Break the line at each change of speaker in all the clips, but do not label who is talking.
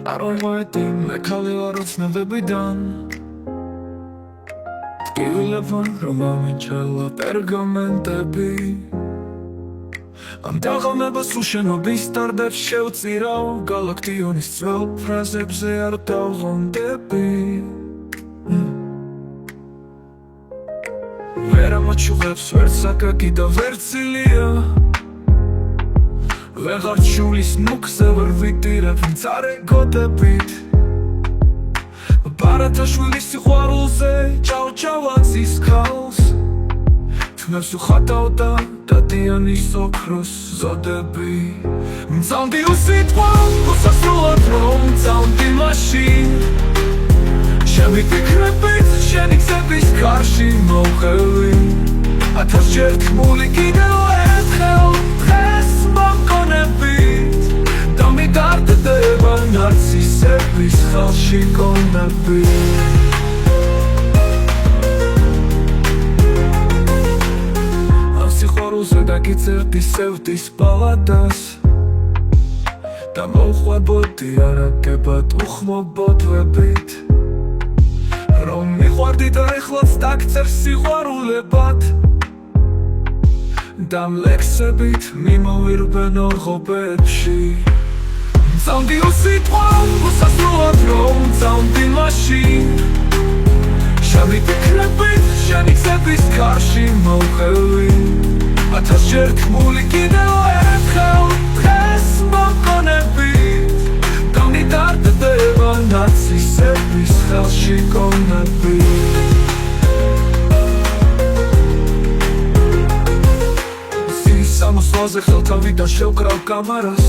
Aromati mekali varocnebebidam Tkivilevan romamichela pergamentები Am დაღამებას უშენობის სტარდებს შევწირავ გალაქტიონის ძველ ფრაზებზე არ დავღონდები ვერ ამოჩუღებს ვერც აკაკი და ვერც ილია ვეღარ ჩულის ნუქზე ვერ ვიტირებ მწარეგოდებით ბარათაშვილის სიყვარულზე ჭავჭავაცის ქალს თმებს უხატავდა დადიანის ოქროს ზოდები მწამდი უსიტყვა უსასრულოდ რომ მწამდი მაშინ ჩემი ფიქრებით შენი გზების კარში მოვხევი ათასჯერ თქმული კიდევ ერთხელ დღეს მომგონებით და მიდარდდება ნარცისების ხელში გონები დაგიწერდი სევდის ბალადას და მოვხვებოდი არაგებად უხმობოდვებით რომ მიყვარდი და ეხლაც დაგწერს სიყვარულებად და მლექსებით მიმოვირბენ ორღობებში მწამდი უსიტყვა უსასრულოდ რომ მწამდი მაშინ შენი ფიქრებით შენი გზების კარში მოვხევი ათასჯერ თქმული კიდევ ერთხელ დღეს მომგონებით და მიდარდდება ნაცისების ხელში გონები სამოსვლაზე ხელთავიდან შევკრავ კამარას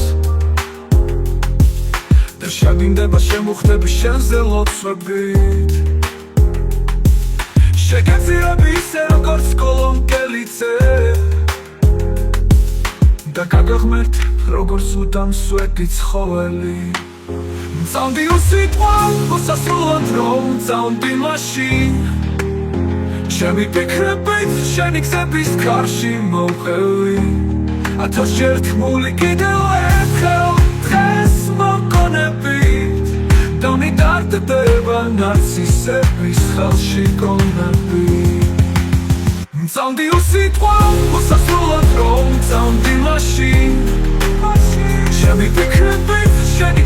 და შეგინდება შემუხდები შენზე ლოცვებით შეგეძირები ისე როგორც კოლონკელიძე და გაგაღმერთ როგორც უდამ სვეტი ცხოველი მწამდი უსიტყვა უსასრულოდ რომ მწამდი მაშინ ჩემი ფიქრებით შენი გზების კარში მოვხევი ათასჯერ თქმული კიდევ ერთხელ დღეს მომგონებით და მიდარდდება ნარცისების ხელში გონები მწამდი უსიტყვა უსასრულოდ რომ მწამდი მაშინ ჩემი ფიქრებით შენი